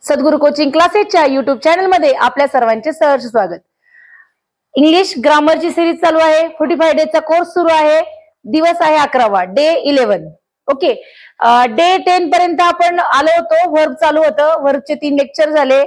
सद्गुरू coaching क्लासेसच्या YouTube channel मध्ये आपल्या सर्वांचे सहर्ष स्वागत. इंग्लिश ग्रामरची सिरीज चालू आहे. 45 डेजचा कोर्स सुरू आहे. दिवस आहे 11वा, डे 11. ओके, डे 10 पर्यंत आपण आलो होतो. वर्ब चालू होतं. वर्बचे 3 लेक्चर झाले.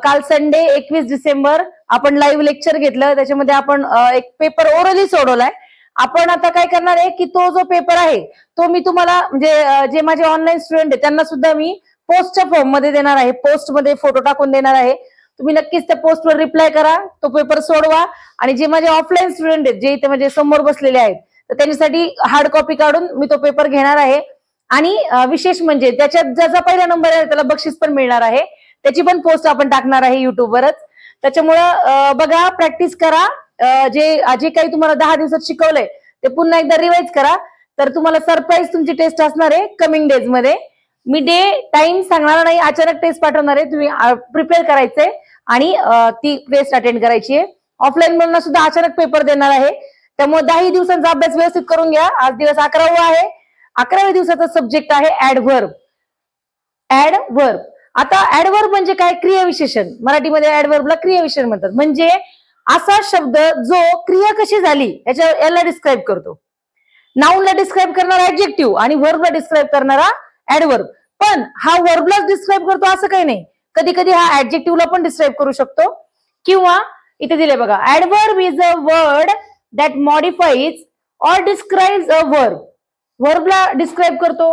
काल संडे 21 डिसेंबर आपण लाईव्ह लेक्चर घेतलं. त्याच्यामध्ये आपण एक पेपर ओरली सोडवलाय. आपण आता काय करणार आहे की तो जो पेपर आहे तो मी तुम्हाला म्हणजे जे माझे ऑनलाईन स्टुडंट आहेत त्यांना सुद्धा मी पोस्टच्या फॉर्म मध्ये देणार आहे. पोस्ट मध्ये फोटो टाकून देणार आहे. तुम्ही नक्कीच त्या पोस्टवर रिप्लाय करा, तो पेपर सोडवा. आणि जे माझे ऑफलाईन स्टुडंट आहेत जे इथे म्हणजे समोर बसलेले आहेत तर त्यांच्यासाठी हार्ड कॉपी काढून मी तो पेपर घेणार आहे. आणि विशेष म्हणजे त्याच्यात ज्याचा पहिला नंबर आहे त्याला बक्षीस पण मिळणार आहे. त्याची पण पोस्ट आपण टाकणार आहे युट्यूबवरच. त्याच्यामुळं बघा, प्रॅक्टिस करा. जे काही तुम्हाला 10 दिवसात शिकवलंय ते पुन्हा एकदा रिवाइज करा. तर तुम्हाला सरप्राईज तुमची टेस्ट असणार आहे कमिंग डेज मध्ये. मी डे टाइम सांगणार नाही, अचानक टेस्ट पाठवणार आहे. तुम्ही प्रिपेअर करायचंय आणि ती टेस्ट अटेंड करायची आहे. ऑफलाईन मुलांना सुद्धा अचानक पेपर देणार आहे. त्यामुळे 10 दिवसांचा अभ्यास व्यवस्थित करून घ्या. आज दिवस 11वा आहे. 11व्या दिवसाचा सब्जेक्ट आहे ऍडव्हर्ब. ऍडव्हर्ब. आता ऍडव्हर्ब म्हणजे काय? क्रियाविशेषण. मराठीमध्ये ऍडव्हर्बला क्रियाविशेषण म्हणतात. म्हणजे असा शब्द जो क्रिया कशी झाली याला डिस्क्राईब करतो. नाऊनला डिस्क्राईब करणारा ऍडजेक्टिव्ह आणि व्हर्बला डिस्क्राईब करणारा ऍडव्हर्ब. पण हा व्हर्बलाच डिस्क्राईब करतो असं काही नाही. कधी कधी हा ऍडजेक्टिव्हला पण डिस्क्राईब करू शकतो. किंवा इथे दिले बघा, adverb is a word that modifies or describes a verb. व्हर्बला डिस्क्राईब करतो,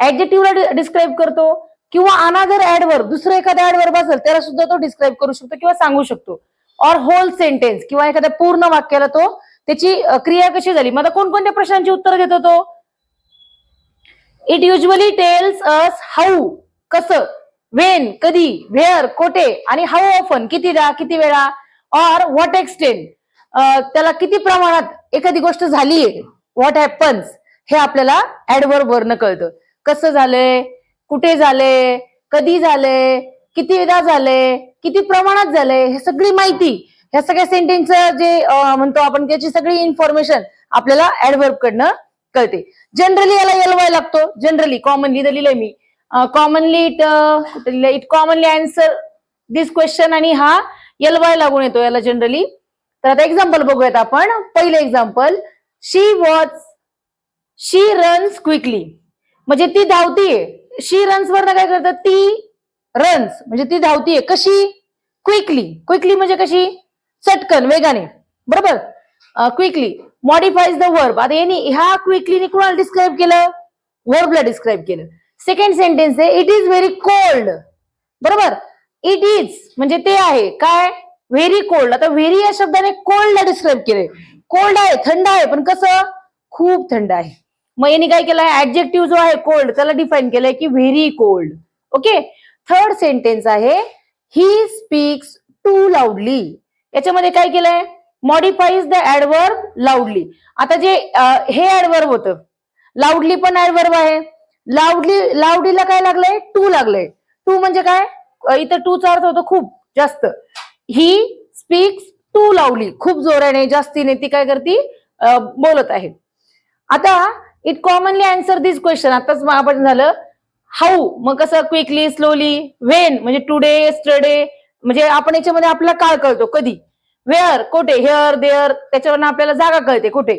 ऍडजेक्टिव्हला डिस्क्राईब करतो, किंवा अनादर ऍडव्हर्ब, दुसरं एखादा ऍडव्हर्ब असेल त्याला सुद्धा तो डिस्क्राईब करू शकतो किंवा सांगू शकतो. ऑर होल सेंटेन्स, किंवा एखाद्या पूर्ण वाक्याला तो त्याची क्रिया कशी झाली. मग कोणकोणत्या प्रश्नांची उत्तर देतो तो? It usually tells us how, कसं, वेन, कधी, व्हेअर, कोठे, आणि हाऊ ऑफन, कितीदा, किती वेळा, ऑर व्हॉट एक्सटेंट, त्याला किती प्रमाणात एखादी गोष्ट झालीये, व्हॉट हॅपन्स, हे आपल्याला ऍडव्हर्ब वरनं कळतं. कसं झालंय, कुठे झाले, कधी झाले, कितीदा झाले, किती प्रमाणात झाले, हे सगळी माहिती, ह्या सगळ्या सेंटेन्सचं जे म्हणतो आपण त्याची सगळी इन्फॉर्मेशन आपल्याला ऍडव्हर्ब कडनं कळते. जनरली याला एलवाय लागतो. जनरली, कॉमनली दिलेलं मी. Commonly it commonly answer this question, आणि हा एलवाय लागून येतो याला जनरली. तर आता एक्झाम्पल बघूयात आपण. पहिले एक्झाम्पल, शी रन्स क्विकली, म्हणजे ती धावतीये. शी रन्स वरनं काय करतात? ती रन्स म्हणजे ती धावतीये. कशी? क्विकली. क्विकली म्हणजे कशी? चटकन, वेगाने. बरोबर. Quickly modifies the verb. आता यांनी ह्या क्विकलीने कुणाला डिस्क्राईब केलं? वर्बला डिस्क्राईब केलं. सेकंड सेंटेन्स आहे, इट इज व्हेरी कोल्ड. बरोबर. इट इज म्हणजे ते आहे. काय? Very cold. आता व्हेरी या शब्दाने कोल्डला डिस्क्राईब केलंय. कोल्ड आहे, थंड आहे, पण कसं? खूप थंड आहे. मग यांनी काय केलंय? ऍडजेक्टिव्ह जो आहे कोल्ड त्याला डिफाईन केलंय की very cold. Okay. Third sentence आहे, ही स्पीक्स टू लाऊडली. याच्यामध्ये काय केलंय? मॉडिफाईज द ऍडव्हर्ब लाऊडली. आता जे हे ऍडव्हर्ब होतं, लाऊडली पण ऍडव्हर्ब आहे. लाऊडलीला काय लागलंय? टू लागलंय. टू म्हणजे काय? इथं टूचा अर्थ होतो खूप जास्त. ही स्पीक्स टू लाऊडली, खूप जोराने, जास्तीने ती काय करते? बोलत आहे. आता it commonly answer this question. आताच आपण झालं हाऊ, मग कसं? Quickly, slowly. व्हेन म्हणजे टुडे, यस्टरडे, म्हणजे आपण याच्यामध्ये आपल्याला काळ कळतो, कधी. वेअर, कोठे, हिअर, देअर, त्याच्यावरनं आपल्याला जागा कळते, कुठे.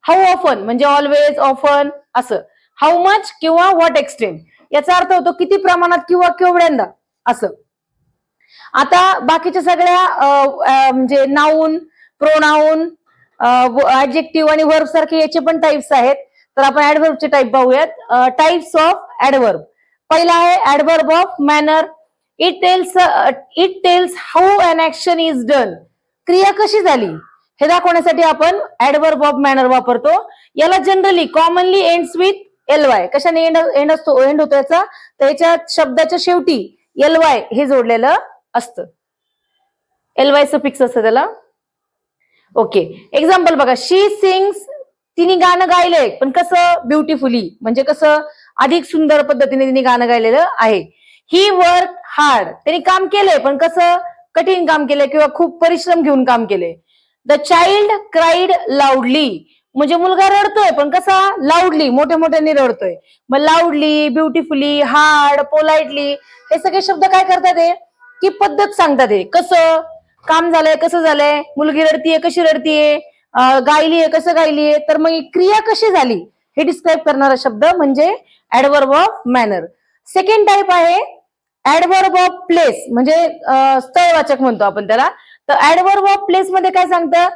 हाऊ ऑफन म्हणजे ऑलवेज, ऑफन, असं. हाऊ मच किंवा व्हॉट एक्सटेंट याचा अर्थ होतो किती प्रमाणात किंवा केवढ्यांदा, असं. आता बाकीच्या सगळ्या म्हणजे नाऊन, प्रोनाऊन, ऍडजेक्टिव्ह आणि वर्ब सारखे याचे पण टाइप्स आहेत. तर आपण ऍडव्हर्बचे टाइप पाहूयात. Types of adverb. पहिला आहे adverb of manner. It tells how an action is done. क्रिया कशी झाली हे दाखवण्यासाठी आपण ऍडव्हर्ब ऑफ मॅनर वापरतो. याला generally commonly ends with alloy. कशाने एंड होतो याचा? तर याच्या शब्दाच्या शेवटी एलवाय हे जोडलेलं असतं. एलवाय सफिक्स असतं त्याला. ओके. एक्झाम्पल बघा, शी सिंग्स, तिने गाणं गायलंय, पण कसं? ब्युटिफुली म्हणजे कसं? अधिक सुंदर पद्धतीने तिने गाणं गायलेलं आहे. ही वर्क हार्ड, त्यांनी काम केलंय, पण कसं? कठीण काम केलंय किंवा खूप परिश्रम घेऊन काम केलंय. द चाइल्ड क्राईड लाऊडली म्हणजे मुलगा रडतोय, पण कसा? लाऊडली, मोठ्या मोठ्याने रडतोय. मग लाऊडली, ब्युटिफुली, हार्ड, पोलाइटली, हे सगळे शब्द काय करतात? की पद्धत सांगतात. कसं काम झालंय, कसं झालंय, मुलगी रडतीये, कशी रडतीये, गायलीये, कसं गायलीये, तर मग क्रिया कशी झाली हे डिस्क्राईब करणारा शब्द म्हणजे adverb of manner. Second type आहे ऍडव्हर्ब ऑफ प्लेस, म्हणजे स्थळवाचक म्हणतो आपण त्याला. तर ऍडव्हर्ब ऑफ प्लेस मध्ये काय सांगतं?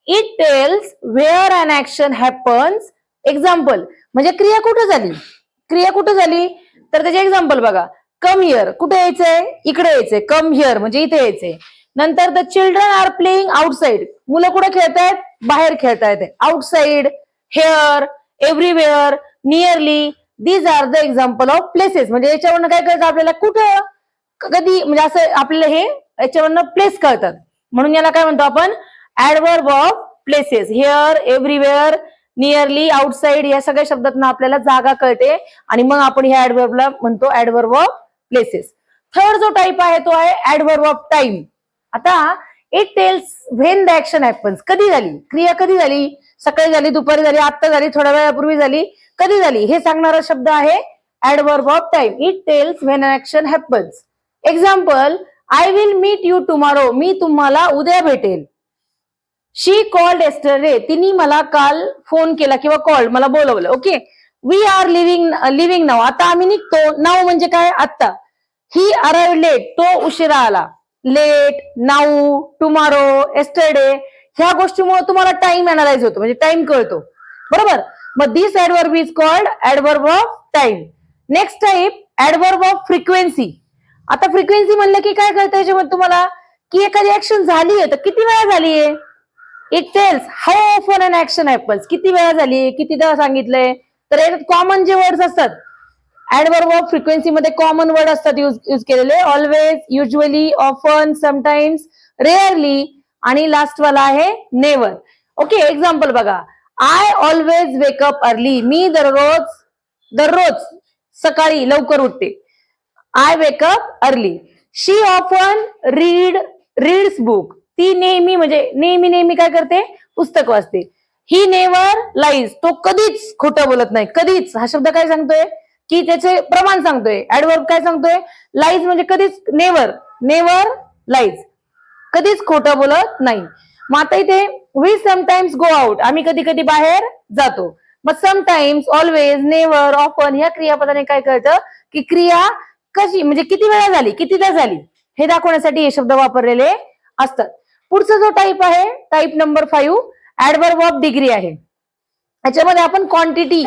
It tells where an action happens. Example म्हणजे क्रिया कुठे झाली, क्रिया कुठे झाली, तर त्याचे एक्झाम्पल बघा. कम हिअर, कुठे यायचंय? इकडे यायचंय. कम हिअर म्हणजे इथे यायचंय. नंतर the children are playing outside, मुलं कुठे खेळतायत? बाहेर खेळतायत. Outside, here, everywhere, nearly, these are the example of places. म्हणजे याच्यावरनं काय कळतं आपल्याला? कुठं, कधी, म्हणजे असं आपल्याला हे याच्यावरनं प्लेस कळतात. म्हणून याला काय म्हणतो आपण? Adverb of places. Here, everywhere, nearly, outside या सगळ्या शब्दातून आपल्याला जागा कळते आणि मग आपण ह्या ऍडव्हर्बला म्हणतो ऍडव्हर्ब ऑफ प्लेसेस. थर्ड जो टाइप आहे तो आहे ऍडव्हर्ब ऑफ टाइम. आता it tells when the action happens, कधी झाली, क्रिया कधी झाली, सकाळी झाली, दुपारी झाली, आत्ता झाली, थोड्या वेळापूर्वी झाली, कधी झाली, हे सांगणारा शब्द आहे adverb of time. It tells when an action happens. Example, I will meet you tomorrow, मी तुम्हाला उद्या भेटेल. शी कॉल्ड येस्टरडे, तिने मला काल फोन केला किंवा कॉल, मला बोलवलं. ओके. वी आर लिव्हिंग नाव, आता आम्ही निघतो. नाव म्हणजे काय? आत्ता. ही अराइव्ह लेट, तो उशिरा आला. लेट, नाऊ, टुमॉरो, येस्टरडे ह्या गोष्टीमुळे तुम्हाला टाइम अनालाइज होतो, म्हणजे टाइम कळतो. बरोबर. मग this adverb is called adverb of time. Next type adverb of frequency. आता फ्रिक्वेन्सी म्हणलं की काय कळतं याच्यामध्ये तुम्हाला? की एखादी ऍक्शन झालीये तर किती वेळा झालीये. It tells how often an action happens, किती वेळा झाली, कितीदा सांगितलंय. तर याच्यात कॉमन जे वर्ड्स असतात ऍडव्हर्ब ऑफ फ्रिक्वेन्सी मध्ये, कॉमन वर्ड असतात यूज केलेले. Always, usually, often, sometimes, rarely आणि लास्ट वाला आहे नेव्हर. ओके. एक्झाम्पल बघा. आय ऑलवेज वेकअप अर्ली, मी दररोज सकाळी लवकर उठते. I wake up early. She often reads book, ती नेहमी, म्हणजे नेहमी काय करते? पुस्तक वाचते. ही नेव्हर लाईज, तो कधीच खोटं बोलत नाही. कधीच हा शब्द काय सांगतोय? की त्याचे प्रमाण सांगतोय. ऍडव्हर्ब काय सांगतोय? लाईज म्हणजे कधीच, नेव्हर लाईज, कधीच खोटं बोलत नाही. मग आता इथे वी समटाइम्स गो आउट, आम्ही कधी कधी बाहेर जातो. मग समटाइम्स, ऑलवेज, नेव्हर, ऑफन ह्या क्रियापदाने काय कळतं? की क्रिया कशी, म्हणजे किती वेळा झाली, कितीदा झाली हे दाखवण्यासाठी हे शब्द वापरलेले असतात. पुढचा जो टाईप आहे type number 5 adverb of degree आहे. याच्यामध्ये आपण क्वांटिटी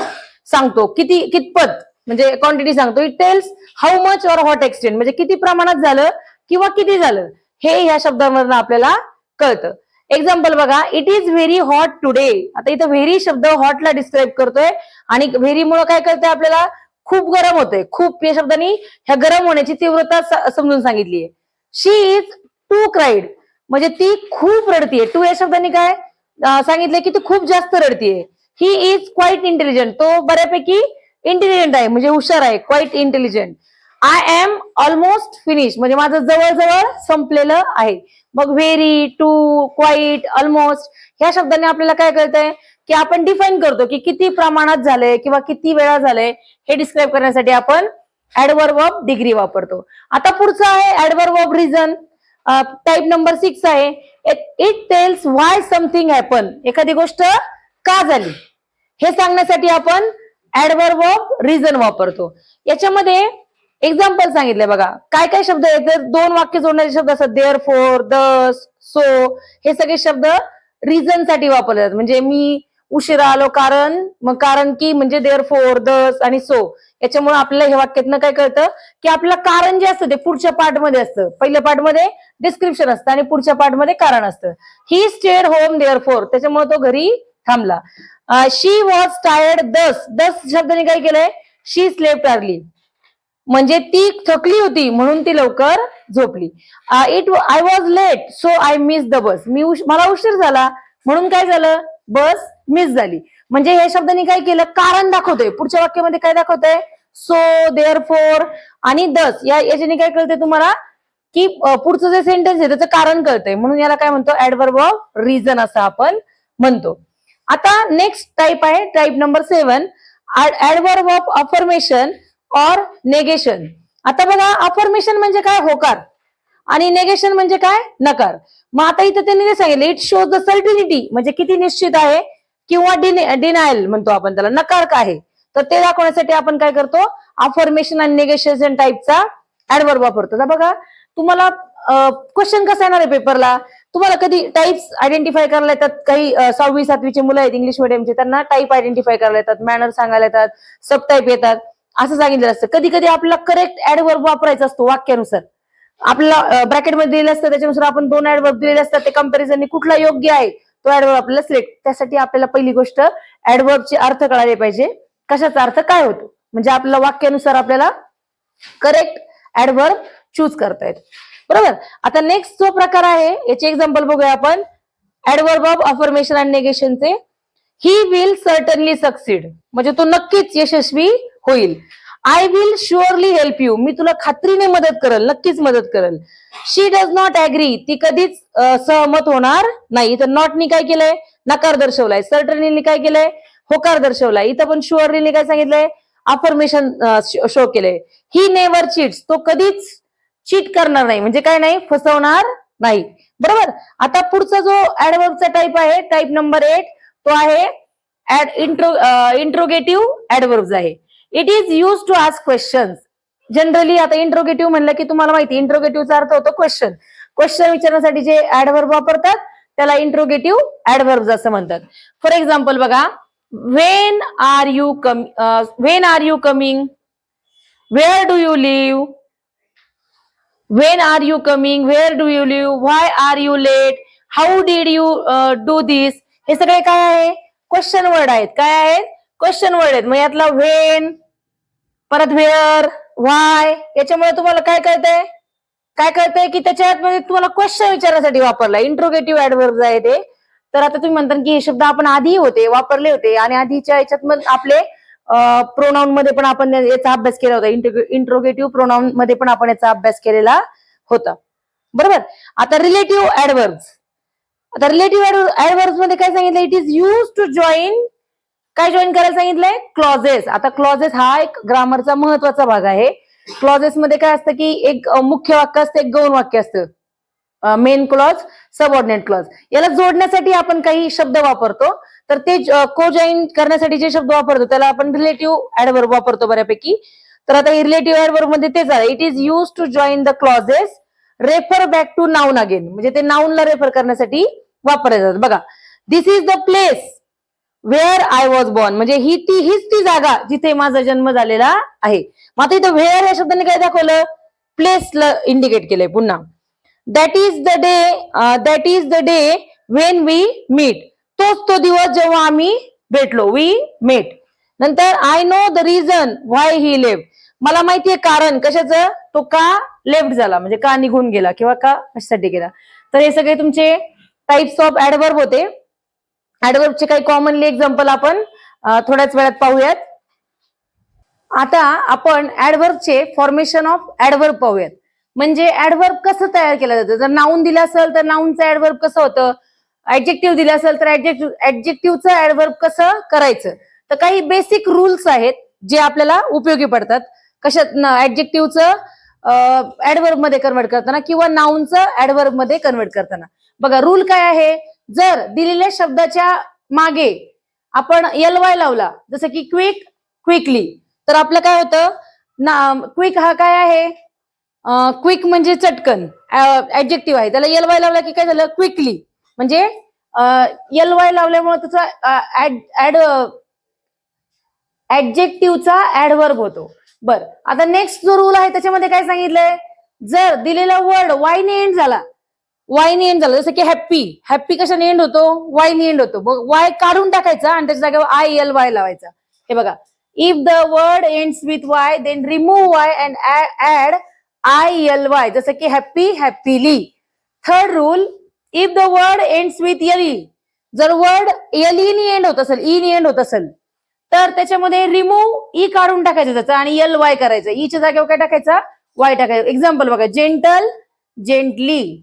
सांगतो, कितपत, म्हणजे क्वांटिटी सांगतो. It tells how much or what extent, म्हणजे किती प्रमाणात झालं किंवा किती झालं हे ह्या शब्दांवरून आपल्याला कळतं. एक्झाम्पल बघा. It is very hot today. आता इथं व्हेरी शब्द हॉटला डिस्क्राईब करतोय आणि व्हेरी मुळे काय कळतंय आपल्याला? खूप गरम होतंय. खूप या शब्दाने ह्या गरम होण्याची तीव्रता समजून सांगितली आहे. शी इज टू क्राईड, म्हणजे ती खूप रडतीये. टू या शब्दाने काय सांगितलंय? की ती खूप जास्त रडतीये. ही इज क्वाईट इंटेलिजंट, तो बऱ्यापैकी इंटेलिजंट आहे, म्हणजे हुशार आहे. Quite intelligent. I am almost finish, म्हणजे माझं जवळजवळ संपलेलं आहे. मग व्हेरी, टू, क्वाईट, ऑलमोस्ट ह्या शब्दाने आपल्याला काय कळतंय? की आपण डिफाईन करतो की किती प्रमाणात झालंय किंवा किती वेळा झालंय हे डिस्क्राईब करण्यासाठी आपण ऍडव्हर्ब ऑफ डिग्री वापरतो. आता पुढचं आहे adverb of reason. Type number 6 आहे. It tells why something happen, एखादी गोष्ट का झाली हे सांगण्यासाठी आपण ऍडव्हर्ब ऑफ रिझन वापरतो. याच्यामध्ये एक्झाम्पल सांगितले बघा. काय काय शब्द आहेत? तर 2 वाक्य जोडणारे शब्द असतात. देअर फोर, दस, सो हे सगळे शब्द रिझन साठी वापरले जातात. म्हणजे मी उशिरा आलो कारण, मग कारण की म्हणजे देअर फोर, दस आणि सो. याच्यामुळे आपल्याला हे वाक्यातनं काय कळतं? की आपलं कारण जे असतं ते पुढच्या पार्टमध्ये असतं. पहिल्या पार्टमध्ये डिस्क्रिप्शन असतं आणि पुढच्या पार्टमध्ये कारण असतं. He stayed home therefore, त्याच्यामुळे तो घरी थांबला. शी वॉज टायर्ड, दस शब्दाने काय केलंय? शी स्लेप्ट अर्ली, म्हणजे ती थकली होती म्हणून ती लवकर झोपली. I was late so I miss the bus, मला उशीर झाला म्हणून काय झालं? बस मिस झाली. म्हणजे हे शब्दांनी काय केलं? कारण दाखवतोय. पुढच्या वाक्यामध्ये काय दाखवतोय? सो, देअर फोर आणि दस याच्याने काय कळतंय तुम्हाला? की पुढचं जे सेंटेन्स आहे त्याचं कारण कळतंय. म्हणून याला काय म्हणतो? ऍडव्हर्ब ऑफ रिझन असं आपण म्हणतो. आता नेक्स्ट टाईप आहे type number 7, adverb of affirmation or negation. आता बघा, अफर्मेशन म्हणजे काय, होकार, आणि नेगेशन म्हणजे काय, नकार. मग आता इथं त्यांनी जे सांगितलं, इट शोज द सर्टिनिटी म्हणजे किती निश्चित आहे, किंवा डिनायल म्हणतो आपण त्याला, नकार काय आहे, तर ते दाखवण्यासाठी आपण काय करतो, अफर्मेशन आणि नेगेशन टाईपचा ऍडवर्ब वापरतो. तर बघा, तुम्हाला क्वेश्चन कसा येणार आहे पेपरला, तुम्हाला कधी टाईप्स आयडेंटिफाय करायला येतात. काही 6वी 7वीचे मुलं आहेत इंग्लिश मिडियमचे, त्यांना टाईप आयडेंटिफाय करायला येतात, मॅनर सांगायला येतात, सब टाईप येतात, असं सांगितलं असतं. कधी कधी आपल्याला करेक्ट ऍडवर्ब वापरायचा असतो वाक्यानुसार. आपल्याला ब्रॅकेटमध्ये दिलेलं असतं, त्याच्यानुसार आपण 2 ऍडवर्ब दिलेले असतात, ते कंपॅरिझनने कुठला योग्य आहे तो ऍडवर्ब आपल्याला सिलेक्ट. त्यासाठी आपल्याला पहिली गोष्ट ऍडवर्बचे अर्थ कळाले पाहिजे, कशाचा अर्थ काय होतो, म्हणजे आपल्याला वाक्यानुसार आपल्याला करेक्ट ऍडवर्ब चूज करता येतो. बरोबर. आता नेक्स्ट जो प्रकार आहे, याचे एक्झाम्पल बघूया आपण. ऍडवर्ब ऑफ अफर्मेशन आणि नेगेशनचे. ही विल सर्टनली सक्सीड म्हणजे तो नक्कीच यशस्वी होईल. I will surely help you मी तुला खात्रीने मदत करेल, नक्कीच मदत करेल. शी डज नॉट ऍग्री ती कधीच सहमत होणार नाही. इथं नॉटनी काय केलंय, नकार दर्शवलाय. सर्टनली काय केलंय, होकार दर्शवलाय. इथं पण शुअरली काय सांगितलंय, अफर्मेशन शो केलंय. ही नेव्हर चीट्स तो कधीच चीट करणार नाही म्हणजे काय नाही, फसवणार नाही. बरोबर. आता पुढचा जो ऍडवर्बचा टाईप आहे, टाईप नंबर 8, तो आहे इंट्रोगेटिव्ह ऍडवर्ब्स आहे. It is use to ask questions. Generally आता इंट्रोगेटिव्ह म्हणलं की तुम्हाला माहिती, इंट्रोगेटिव्हचा अर्थ होतो क्वेश्चन. क्वेश्चन विचारण्यासाठी जे ऍडवर्ब वापरतात त्याला इंट्रोगेटिव्ह ऍडवर्ब्स असं म्हणतात. फॉर एक्झाम्पल बघा, when are you coming, where do you live, when are you coming, where do you live, why are you late, how did you do this. हे सगळे काय आहे, क्वेश्चन वर्ड आहेत. काय आहेत, क्वेश्चन वर्ड आहेत. मग यातला when, परत where, why, याच्यामुळे तुम्हाला काय कळतंय की त्याच्यात म्हणजे तुम्हाला क्वेश्चन विचारण्यासाठी वापरला. इंट्रोगेटिव्ह ऍडवर्ब्स आहे ते. तर आता तुम्ही म्हणता की हे शब्द आपण आधी वापरले होते, आणि आधीच्या याच्यात मग आपले प्रोनाउन मध्ये पण आपण याचा अभ्यास केला होता. इंट्रोगेटिव्ह प्रोनाउन मध्ये पण आपण याचा अभ्यास केलेला होता. बरोबर. आता रिलेटिव्ह ऍडवर्ब्स. आता रिलेटिव्ह ऍडवर्ब्स मध्ये काय सांगितलं, it is use to join, काय जॉईन करायला सांगितलंय, क्लॉजेस. आता क्लॉजेस हा एक ग्रामरचा महत्वाचा भाग आहे. क्लॉजेस मध्ये काय असतं की एक मुख्य वाक्य असतं, एक गौण वाक्य असतं, मेन क्लॉज, सबऑर्डिनेट क्लॉज. याला जोडण्यासाठी आपण काही शब्द वापरतो. तर ते को जॉईन करण्यासाठी जे शब्द वापरतो त्याला आपण रिलेटिव्ह ऍडवर्ब वापरतो बऱ्यापैकी. तर आता रिलेटिव्ह ऍडवर्ब मध्ये तेच आहे. It is use to join the clauses, refer back to noun again म्हणजे ते नाउनला रेफर करण्यासाठी वापरले जातात. बघा, this is the place where I was born म्हणजे हीच ती जागा जिथे माझा जन्म झालेला आहे. मग आता इथं वेअर या शब्दाने काय दाखवलं, प्लेसला इंडिकेट केलंय. पुन्हा that is the day when we meet तोच तो दिवस जेव्हा आम्ही भेटलो, वी मेट. नंतर I know the reason why he left मला माहितीये कारण कशाचं, तो का लेफ्ट झाला म्हणजे का निघून गेला किंवा का कशासाठी गेला. तर हे सगळे तुमचे टाइप्स ऑफ ऍडवर्ब होते. ऍडवर्बचे काही कॉमनली एक्झाम्पल आपण थोड्याच वेळात पाहूयात. आता आपण ऍडवर्बचे फॉर्मेशन ऑफ ऍडवर्ब पाहूयात. म्हणजे ऍडवर्ब कसं तयार केलं जातं. जर नाऊन दिलं असेल तर नाऊनचं ऍडवर्ब कसं होतं, ऍडजेक्टिव्ह दिलं असेल तर ऍडजेक्टिव्हचं ऍडवर्ब कसं करायचं. तर काही बेसिक रूल्स आहेत जे आपल्याला उपयोगी पडतात कशात, ऍडजेक्टिव्हचं ऍडवर्ब मध्ये कन्वर्ट करताना किंवा नाऊनचं ऍडवर्ब मध्ये कन्वर्ट करताना. बघा, रूल काय आहे, जर दिलेल्या शब्दाच्या मागे आपण ly लावला, जसं की क्विकली, तर आपलं काय होतं, क्विक हा काय आहे, क्विक म्हणजे चटकन ऍडजेक्टिव्ह आहे, त्याला ly लावला की काय झालं, क्विकली. म्हणजे ly लावल्यामुळे त्याचा ऍडजेक्टिव्हचा ऍडवर्ब होतो. बरं, आता नेक्स्ट जो रूल आहे त्याच्यामध्ये काय सांगितलंय, जर दिलेला वर्ड वायने एंड झाला, जसं की हॅप्पी कशाने एंड होतो, वायने एंड होतो. मग वाय काढून टाकायचा आणि त्याच्या जागेवर ILY लावायचा. हे बघा, if the word ends with y then remove y and add ILY, जसं की happily. Third rule, if the word ends with LE, जर वर्ड LE नी एंड होत असेल, तर त्याच्यामध्ये रिमूव्ह ई काढून टाकायचं त्याचा आणि LY करायचं. ईच्या जागेवर काय टाकायचा, वाय टाकायचं. एक्झाम्पल बघा, gently.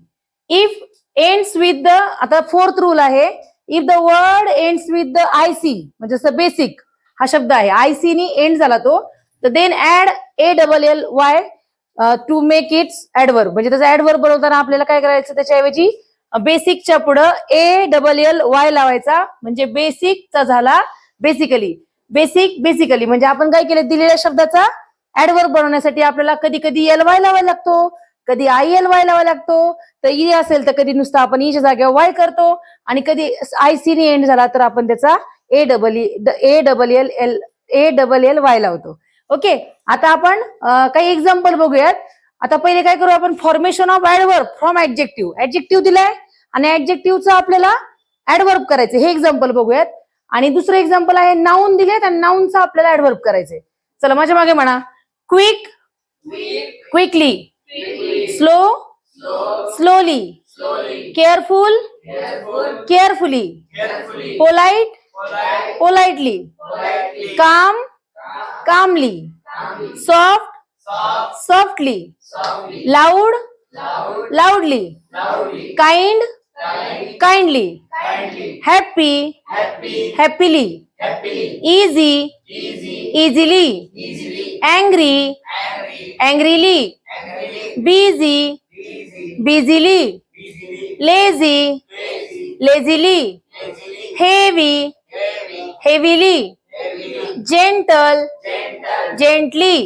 If ends with the, आता फोर्थ रूल आहे, if the word ends with the IC म्हणजे जसं बेसिक हा शब्द आहे आयसी नी एंड झाला तो तर then add ALLY to make its adverb म्हणजे त्याचा ऍडवर्ब बनवताना आपल्याला काय करायचं त्याच्याऐवजी बेसिकच्या पुढं ALLY लावायचा म्हणजे बेसिकचा झाला बेसिकली बेसिकली म्हणजे आपण काय केलं दिलेल्या शब्दाचा ऍडवर्ब बनवण्यासाठी आपल्याला कधी कधी LY लावायला लागतो कधी ILY लावायला लागतो तर ई असेल तर कधी नुसतं आपण ईच्या जागेवर वाय करतो आणि कधी आयसी ने एंड झाला तर आपण त्याचा ALLY लावतो ओके आता आपण काही एक्झाम्पल बघूयात आता पहिले काय करू आपण formation of adverb from adjective दिलाय आणि ऍडजेक्टिव्हचं आपल्याला ऍडवर्ब करायचं हे एक्झाम्पल बघूयात आणि दुसरं एक्झाम्पल आहे नाऊन दिलेत आणि नाऊनचा आपल्याला ऍडवर्ब करायचंय चला माझ्या मागे म्हणा quick quickly slow slowly careful carefully polite politely calm calmly soft softly loud loudly kind kindly happy happily easy easily angry angrily busy busily lazy lazily heavy heavily gentle gently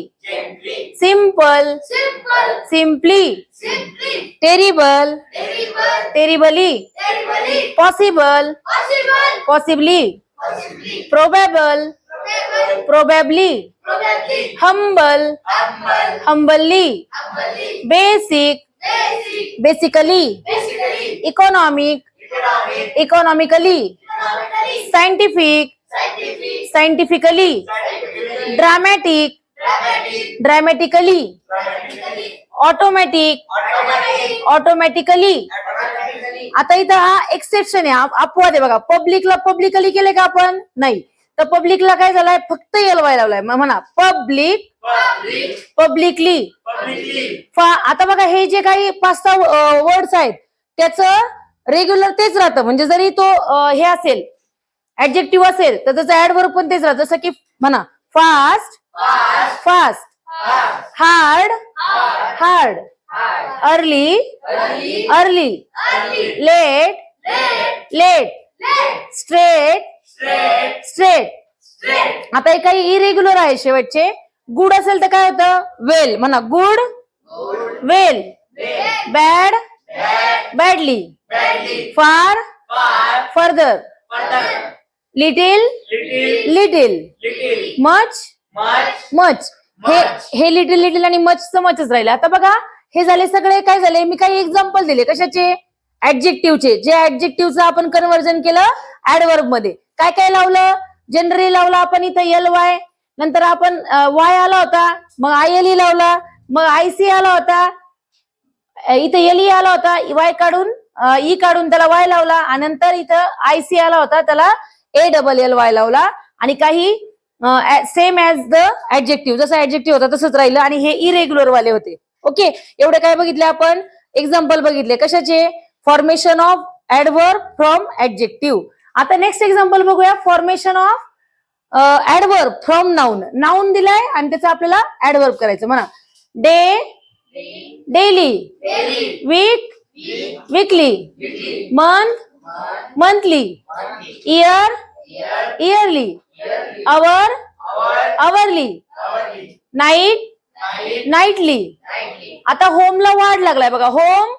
simple simply terrible terribly possible possibly probable probably humble humbly basic basically economic economically scientific scientifically dramatic dramatically automatic automatically आता इथं हा exception आहे अपवाद आहे बघा पब्लिकला publicly केले का आपण नाही तर पब्लिकला काय झालंय फक्त LY लावलाय म्हणा पब्लिक पब्लिकली आता बघा हे जे काही 5-6 वर्ड्स आहेत त्याचं रेग्युलर तेच राहतं म्हणजे जरी तो हे असेल ऍडजेक्टिव्ह असेल तर त्याचं ऍडवर्ब पण तेच राहतं जसं की म्हणा fast fast hard hard early early late late straight straight आता हे काही इरेग्युलर आहे शेवटचे गुड असेल तर काय होतं वेल म्हणा गुड वेल बॅड बॅडली फार further little little much much हे लिटिल लिटिल आणि मचच राहिले आता बघा हे झाले सगळे काय झाले मी काही एक्झाम्पल दिले कशाचे ऍडजेक्टिव्हचे जे ऍडजेक्टिव्हचं आपण कन्व्हर्जन केलं ऍडवर्ब मध्ये काय काय लावलं जनरली लावला आपण इथं LY नंतर आपण वाय आला होता मग ILE लावला मग IC आला होता इथं LE आला होता वाय काढून ई काढून त्याला वाय लावला आणि नंतर इथं IC आला होता त्याला ALLY लावला आणि काही सेम ऍज द ऍडजेक्टिव्ह जसं ऍडजेक्टिव्ह होता तसंच राहिलं आणि हे इरेग्युलर वाले होते ओके एवढे काय बघितले आपण एक्झाम्पल बघितले कशाचे formation of adverb from adjective आता नेक्स्ट एक्झाम्पल बघूया formation of adverb from noun noun दिलाय आणि त्याचा आपल्याला ऍडवर्ब करायचं म्हणा day daily week weekly month monthly year yearly hour hourly night nightly आता होमला वाढ लागलाय बघा home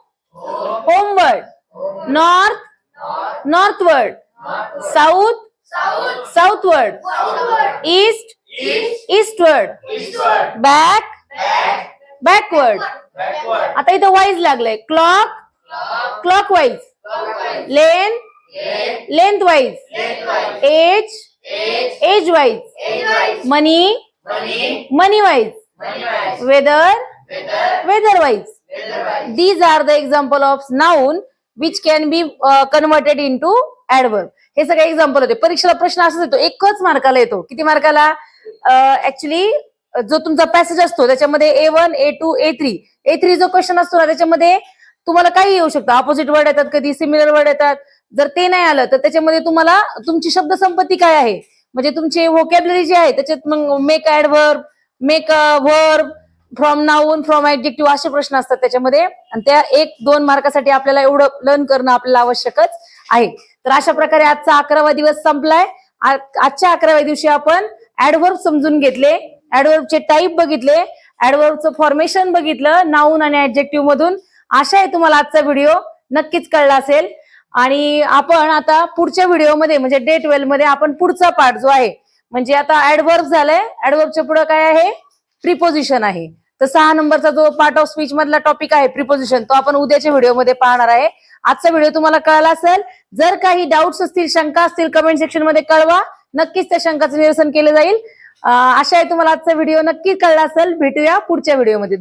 homeward north northward south southward east eastward back backward आता इथं वाईज लागलंय clock clockwise length wise edge wise money wise weather wise these are the example of noun which can be converted into adverb हे सगळे example होते परीक्षेला प्रश्न असाच येतो एकच मार्काला येतो किती मार्काला ऍक्च्युली जो तुमचा पॅसेज असतो त्याच्यामध्ये A1 A2 A3 जो क्वेश्चन असतो ना त्याच्यामध्ये तुम्हाला काही येऊ शकतं अपोजिट वर्ड येतात कधी सिमिलर वर्ड येतात जर ते नाही आलं तर त्याच्यामध्ये तुम्हाला तुमची शब्दसंपत्ती काय आहे, म्हणजे तुमची व्होकॅब्युलरी जी आहे त्याच्यात मग make adverb, make verb, from noun, from adjective असे प्रश्न असतात त्याच्यामध्ये, आणि त्या 1-2 मार्कासाठी आपल्याला एवढं लर्न करणं आपल्याला आवश्यकच आहे. तर अशा प्रकारे आजचा 11वा दिवस संपलाय. आजच्या 11व्या दिवशी आपण ऍडव्हर्ब समजून घेतले, ऍडव्हर्बचे टाईप बघितले, ऍडव्हर्बचं फॉर्मेशन बघितलं नाऊन आणि ऍडजेक्टिव्ह मधून. आशा आहे तुम्हाला आजचा व्हिडिओ नक्कीच कळला असेल. आणि आपण आता पुढच्या व्हिडिओमध्ये म्हणजे डे 12 मध्ये आपण पुढचा पार्ट जो आहे, म्हणजे आता ऍडव्हर्ब झालंय, ऍडव्हर्बच्या पुढे काय आहे, प्रिपोजिशन आहे. तर 6 नंबरचा जो पार्ट ऑफ स्पीच मधला टॉपिक आहे प्रिपोजिशन, तो आपण उद्याच्या व्हिडिओमध्ये पाहणार आहे. आजचा व्हिडिओ तुम्हाला कळला असेल. जर काही डाऊट्स असतील, शंका असतील, कमेंट सेक्शन मध्ये कळवा. नक्कीच त्या शंकाचं निरसन केलं जाईल. आशा आहे तुम्हाला आजचा व्हिडिओ नक्की कळला असेल. भेटूया पुढच्या व्हिडिओमध्ये.